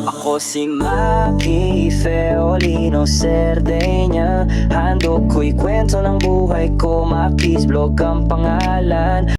Ako si Maki Feolino Cerdeña. Handog ko'y kwento ng buhay ko, Maki's Vlog ang pangalan.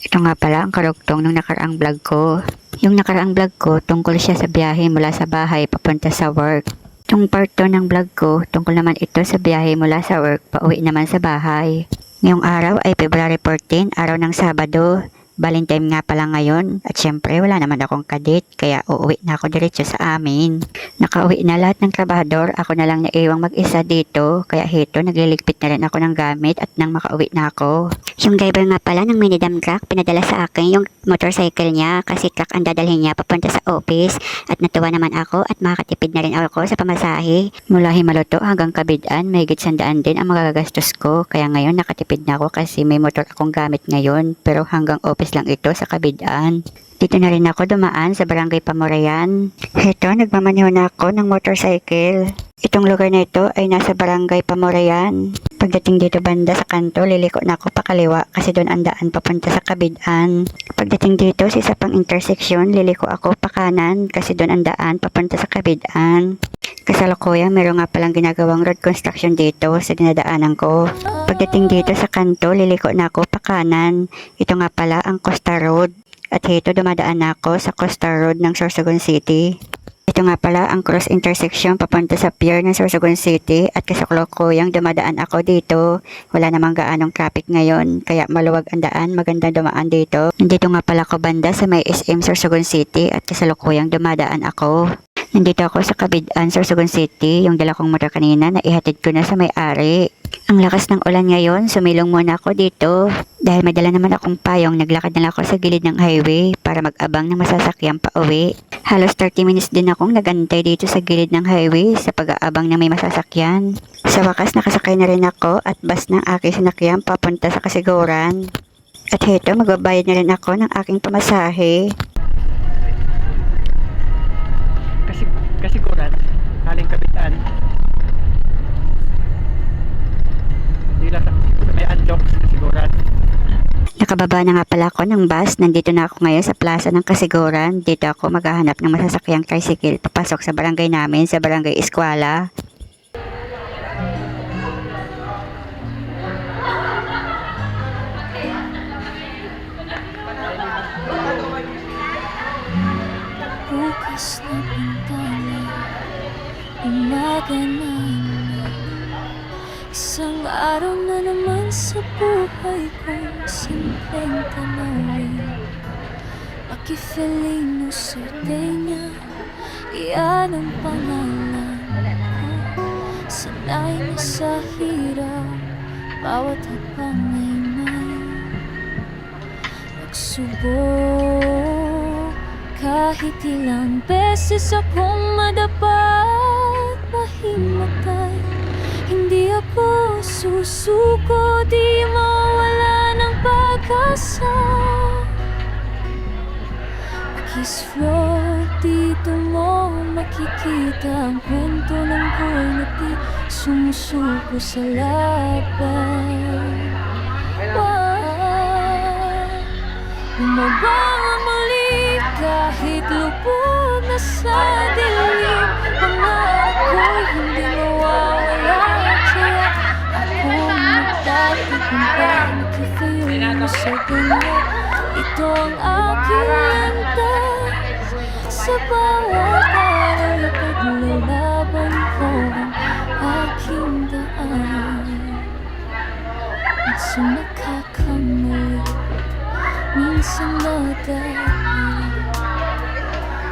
Ito nga pala ang karugtong ng nakaraang vlog ko. Yung nakaraang vlog ko, tungkol siya sa biyahe mula sa bahay papunta sa work. Yung part 2 ng vlog ko, tungkol naman ito sa biyahe mula sa work pauwi naman sa bahay. Ngayong araw ay February 14, araw ng Sabado. Valentine nga pala ngayon at syempre wala naman akong kadit kaya uuwi na ako diretso sa amin. Nakauwi na lahat ng trabahador, ako na lang naiwang mag-isa dito kaya heto nagliligpit na rin ako ng gamit at nang makauwi na ako. Yung driver nga pala ng mini dump truck pinadala sa akin yung motorcycle niya kasi truck ang dadalhin niya papunta sa office at natuwa naman ako at makakatipid na rin ako sa pamasahe. Mula Himaluto hanggang Kabidaan may higit 100 din ang magagastos ko kaya ngayon nakatipid na ako kasi may motor akong gamit ngayon pero hanggang office lang ito sa Kabidaan. Dito na rin ako dumaan sa Barangay Pamurayan. Heto, nagmamaneho na ako ng motorcycle. Itong lugar na ito ay nasa Barangay Pamurayan. Pagdating dito banda sa kanto, liliko na ako pakaliwa kasi doon ang daan papunta sa Kabidaan. Pagdating dito sa isa pang intersection, liliko ako pakanan kasi doon ang daan papunta sa Kabidaan. Kasalukuyan, meron nga palang ginagawang road construction dito sa dinadaanan ko. Pagdating dito sa kanto, liliko na ako pakanan. Ito nga pala ang Costa Road. At hito dumadaan na ako sa Costa Road ng Sorsogon City. Ito nga pala ang cross intersection papunta sa pier ng Sorsogon City at kasaklukuyang dumadaan ako dito. Wala namang gaanong traffic ngayon kaya maluwag ang daan, maganda dumaan dito. Nandito nga pala ako banda sa may SM Sorsogon City at kasalukuyang dumadaan ako. Nandito ako sa Kabidaan, Sorsogon City. Yung dala kong motor kanina, naihatid ko na sa may-ari. Ang lakas ng ulan ngayon, sumilong muna ako dito. Dahil may dala naman akong payong, naglakad na lang ako sa gilid ng highway para mag-abang ng masasakyan pa uwi. Halos 30 minutes din akong nagantay dito sa gilid ng highway sa pag-aabang na may masasakyan. Sa wakas, nakasakay na rin ako at bus ng aking sinakyan papunta sa Kasiguran. At heto, magbabayad na rin ako ng aking pamasahe. Kasiguran, haling Kapitan. Dila sa may Anjok, Kasiguran. Nakababa na nga pala ako ng bus. Nandito na ako ngayon sa plaza ng Kasiguran. Dito ako maghahanap ng masasakyang tricycle papasok sa barangay namin, sa barangay Eskwela. Bukas na bintana, umaga na naman. Isang araw na naman sa buhay ko, simpleng tanawin. Maki Feolino Cerdeña, iyan ang pangalan ko. Sanay na sa hirap, bawat habang ay may nagsubok. Kahit ilang beses akong madapat mahimatay, hindi ako susuko, di mawala ng pag-asa. Kiss Vlog, dito mo makikita ang kwento ng buhay na di sumusuko sa laban. Bumabang ang muli kahit lubog na sa dilim. Mga ako'y hindi mawawala, kaya ako magtatagumpay. Maki Feolino Cerdeña, ito ang aking landas. Sa bawat araw na paglalaban ko ang aking daan. At sa nakakamali, minsan nadaan.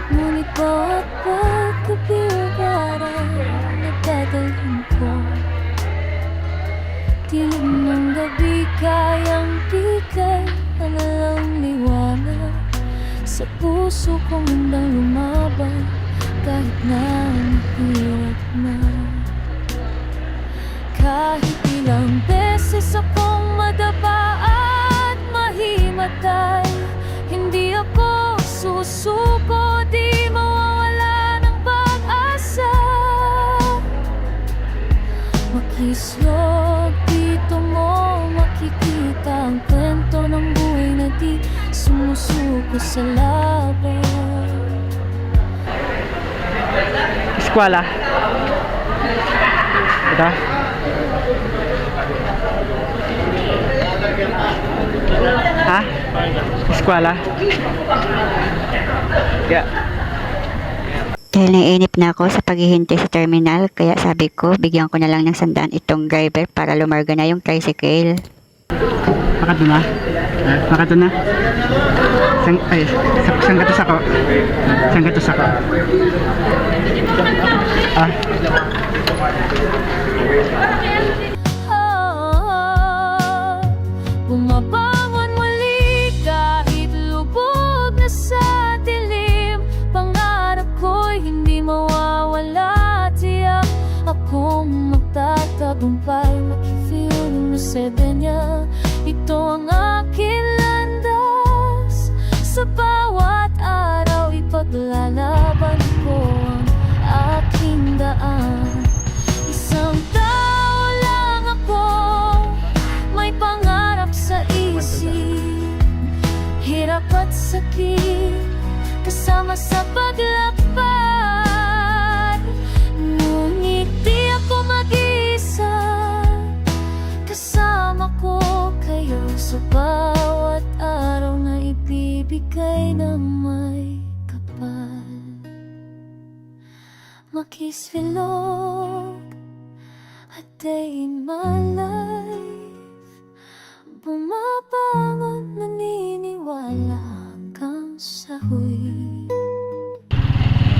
Ngunit bawat pagkabiwaran na dadalhin ko, dilim ng gabi kayang bigay ang alang liwanag. Sa puso kong handang lumaban kahit na mahirap na. Kahit ilang beses akong madapa at mahimatay, hindi ako susuko, di mawawala ng pag-asa. Maki Vlog, dito mo makikita ang kwento ng buhay na di sumusuko sa laban. eskwela. Ito. Ha? Eskwela. Yeah. Dahil naiinip na ako sa paghihintay sa terminal, kaya sabi ko, bigyan ko na lang ng 100 itong driver para lumarga na yung tricycle. Makato na? Makato na? Sanggatos ako. Sanggatos ako. Ah. Bumabangon muli kahit lubog na sa dilim. Pangarap ko'y hindi mawawala. Tiyak akong magtatagumpay. Makifeel na Sedenya. Ito ang aking landas. Sa bawat araw ipaglalaban ko ang aking daan. Isang tao lang ako, may pangarap sa isip. Hirap at sakit, kasama sa paglakbay. Ngunit di ako mag-isa, kasama ko kayo sa bawat araw na ibibigay ng may kapal. Makisvilog a day in my life. Bumabangon, naniniwala hanggang sa huli.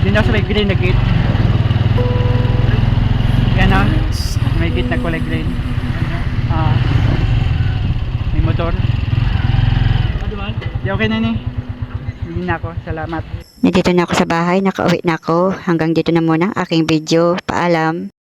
Dito ako sa may green na gate. Yan o. May gate na kulay green. May motor. Di okay na ni. Hindi na ako. Salamat. Nandito na ako sa bahay, nakauwi na ako. Hanggang dito na muna ang aking video. Paalam.